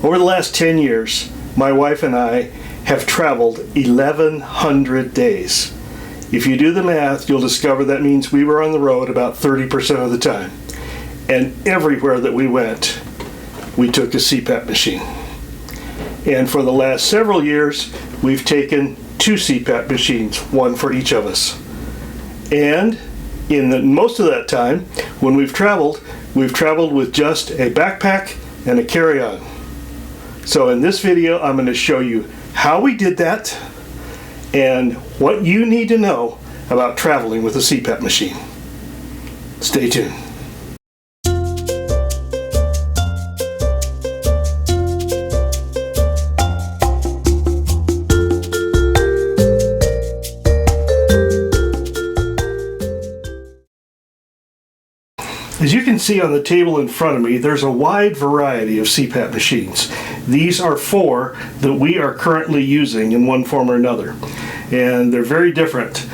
Over the last 10 years, my wife and I have traveled 1,100 days. If you do the math, you'll discover that means we were on the road about 30% of the time. And everywhere that we went, we took a CPAP machine. And for the last several years, we've taken 2 CPAP machines, one for each of us. And most of that time, when we've traveled with just a backpack and a carry-on. So in this video, I'm going to show you how we did that and what you need to know about traveling with a CPAP machine. Stay tuned. As you can see on the table in front of me, there's a wide variety of CPAP machines. These are 4 that we are currently using in one form or another. And they're very different.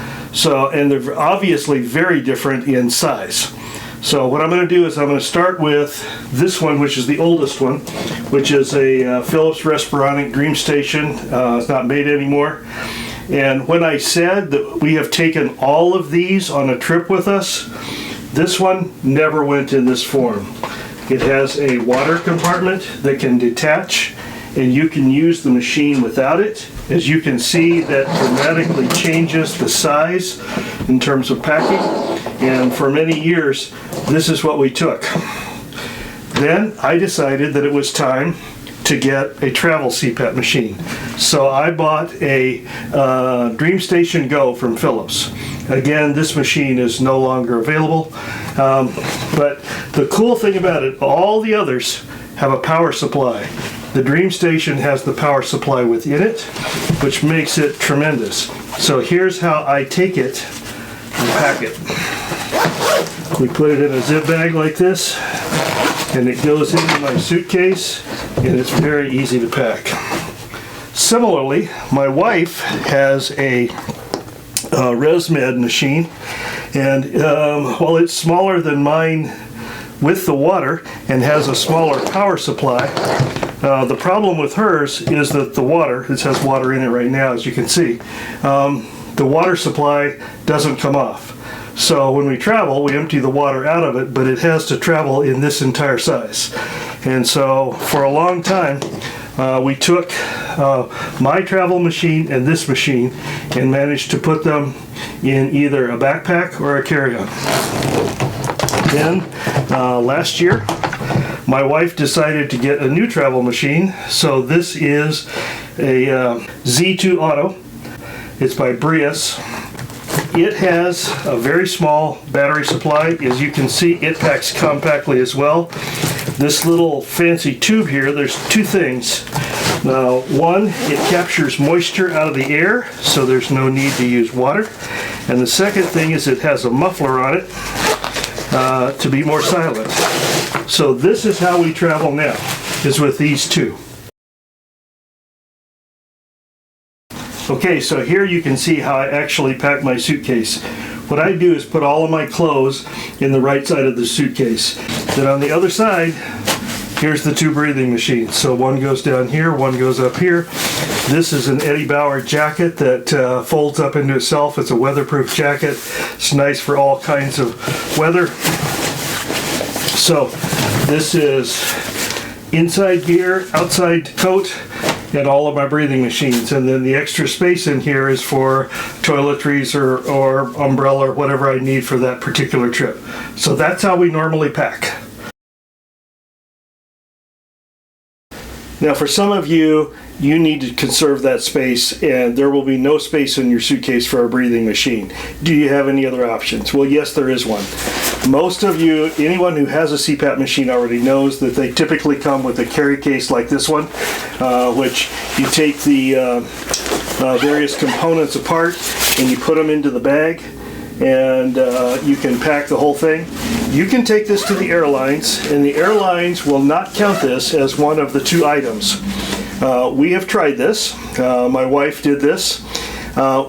And they're obviously very different in size. So what I'm going to do is I'm going to start with this one, which is the oldest one, which is a Philips Respironic DreamStation. It's not made anymore. And when I said that we have taken all of these on a trip with us, this one never went in this form. It has a water compartment that can detach, and you can use the machine without it. As you can see, that dramatically changes the size in terms of packing. And for many years, this is what we took. Then I decided that it was time to get a travel CPAP machine. So I bought a DreamStation Go from Philips. Again, this machine is no longer available, but the cool thing about it, all the others have a power supply. The DreamStation has the power supply within it, which makes it tremendous. So here's how I take it and pack it. We put it in a zip bag like this, and it goes into my suitcase, and it's very easy to pack. Similarly, my wife has a ResMed machine, and while it's smaller than mine with the water and has a smaller power supply, the problem with hers is that the water, it has water in it right now as you can see, the water supply doesn't come off. So when we travel, we empty the water out of it, but it has to travel in this entire size. And so for a long time, we took my travel machine and this machine and managed to put them in either a backpack or a carry-on. Then last year, my wife decided to get a new travel machine. So this is a Z2 Auto. It's by Brios. It has a very small battery supply. As you can see, it packs compactly as well. This little fancy tube here, there's 2 things. Now, one, it captures moisture out of the air, so there's no need to use water. And the second thing is it has a muffler on it to be more silent. So this is how we travel now, is with these 2. Okay, so here you can see how I actually pack my suitcase. What I do is put all of my clothes in the right side of the suitcase. Then on the other side, here's the 2 breathing machines. So one goes down here, one goes up here. This is an Eddie Bauer jacket that folds up into itself. It's a weatherproof jacket. It's nice for all kinds of weather. So this is inside gear, outside coat, and all of my breathing machines. And then the extra space in here is for toiletries or umbrella or whatever I need for that particular trip. So that's how we normally pack. Now for some of you, you need to conserve that space, and there will be no space in your suitcase for a breathing machine. Do you have any other options? Well, yes, there is one. Most of you, anyone who has a CPAP machine already knows that they typically come with a carry case like this one, which you take the various components apart and you put them into the bag, and you can pack the whole thing. You can take this to the airlines, and the airlines will not count this as one of the 2 items. We have tried this. My wife did this.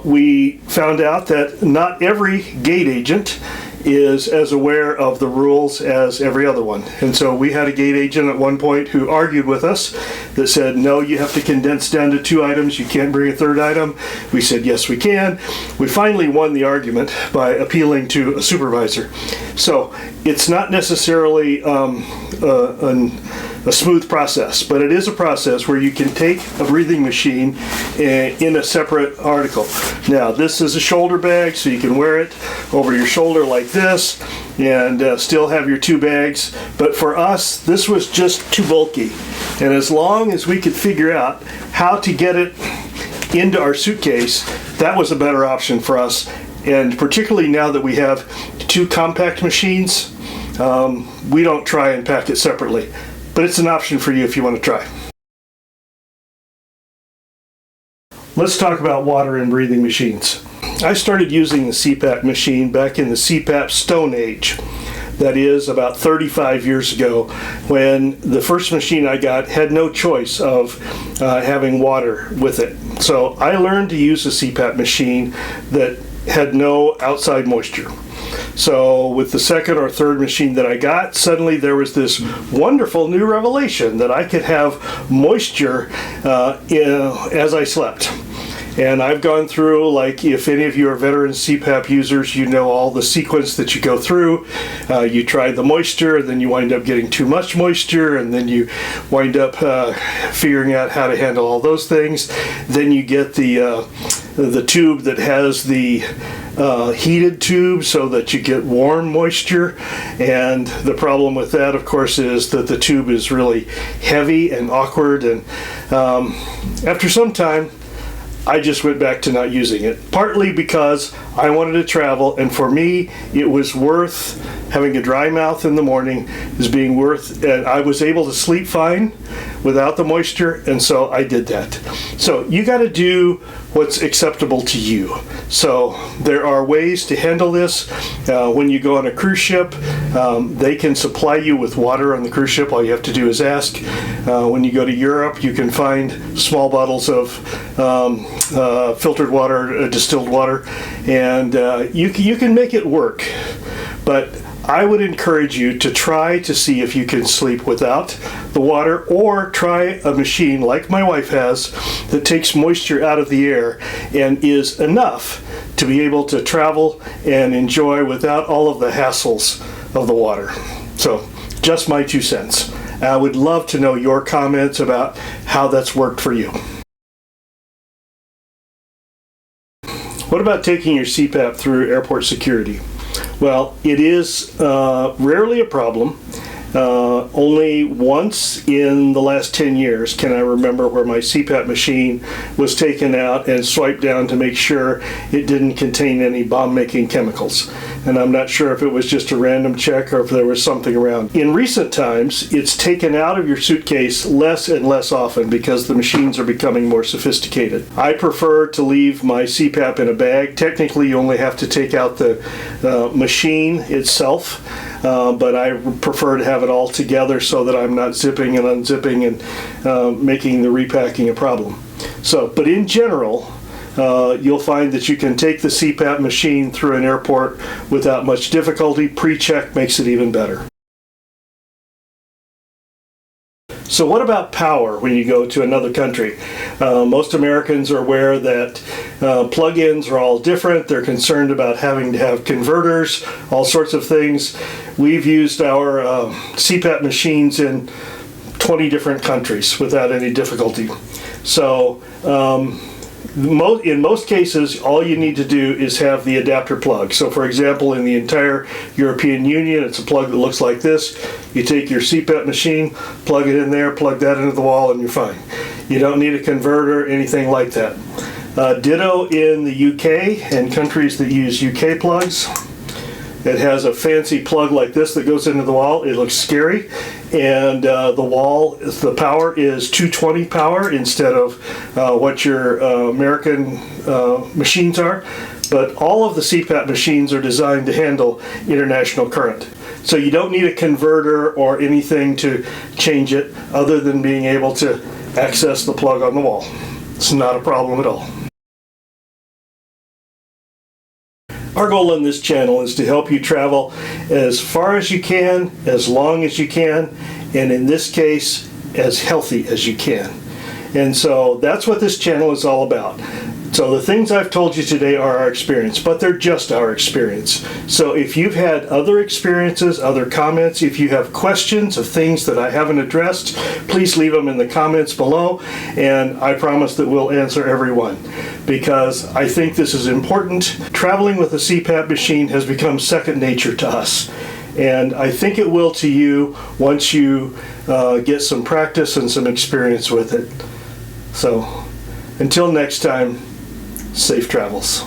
We found out that not every gate agent is as aware of the rules as every other one. And so we had a gate agent at one point who argued with us that said, no, you have to condense down to 2 items. You can't bring a 3rd item. We said, yes, we can. We finally won the argument by appealing to a supervisor. So it's not necessarily a smooth process, but it is a process where you can take a breathing machine in a separate article. Now, this is a shoulder bag, so you can wear it over your shoulder like this and still have your 2 bags. But for us, this was just too bulky. And as long as we could figure out how to get it into our suitcase, that was a better option for us. And particularly now that we have 2 compact machines, we don't try and pack it separately. But it's an option for you if you want to try. Let's talk about water and breathing machines. I started using the CPAP machine back in the CPAP Stone Age. That is about 35 years ago, when the first machine I got had no choice of having water with it. So I learned to use a CPAP machine that had no outside moisture. So with the 2nd or 3rd machine that I got, suddenly there was this wonderful new revelation that I could have moisture as I slept. And I've gone through, like, if any of you are veteran CPAP users, you know all the sequence that you go through. You try the moisture, then you wind up getting too much moisture, and then you wind up figuring out how to handle all those things. Then you get the tube that has the heated tube so that you get warm moisture. And the problem with that, of course, is that the tube is really heavy and awkward. And after some time, I just went back to not using it, partly because I wanted to travel, and for me, it was worth having a dry mouth in the morning, and I was able to sleep fine without the moisture, and so I did that. So you got to do what's acceptable to you. So there are ways to handle this. When you go on a cruise ship, they can supply you with water on the cruise ship. All you have to do is ask. When you go to Europe, you can find small bottles of filtered water, distilled water, and you can make it work. But I would encourage you to try to see if you can sleep without the water, or try a machine like my wife has that takes moisture out of the air and is enough to be able to travel and enjoy without all of the hassles of the water. So, just my 2 cents. I would love to know your comments about how that's worked for you. What about taking your CPAP through airport security? Well, it is rarely a problem. Only once in the last 10 years can I remember where my CPAP machine was taken out and swiped down to make sure it didn't contain any bomb-making chemicals. And I'm not sure if it was just a random check or if there was something around. In recent times, it's taken out of your suitcase less and less often because the machines are becoming more sophisticated. I prefer to leave my CPAP in a bag. Technically, you only have to take out the machine itself. But I prefer to have it all together so that I'm not zipping and unzipping and making the repacking a problem. So, but in general, you'll find that you can take the CPAP machine through an airport without much difficulty. Pre-check makes it even better. So what about power when you go to another country? Most Americans are aware that plug-ins are all different. They're concerned about having to have converters, all sorts of things. We've used our CPAP machines in 20 different countries without any difficulty. So in most cases, all you need to do is have the adapter plug. So for example, in the entire European Union, it's a plug that looks like this. You take your CPAP machine, plug it in there, plug that into the wall, and you're fine. You don't need a converter, anything like that. Ditto in the UK and countries that use UK plugs. It has a fancy plug like this that goes into the wall. It looks scary, and the power is 220 power instead of what your American machines are. But all of the CPAP machines are designed to handle international current. So you don't need a converter or anything to change it other than being able to access the plug on the wall. It's not a problem at all. Our goal on this channel is to help you travel as far as you can, as long as you can, and in this case, as healthy as you can. And so that's what this channel is all about. So the things I've told you today are our experience, but they're just our experience. So if you've had other experiences, other comments, if you have questions of things that I haven't addressed, please leave them in the comments below, and I promise that we'll answer every one, because I think this is important. Traveling with a CPAP machine has become second nature to us, and I think it will to you once you get some practice and some experience with it. So until next time, safe travels.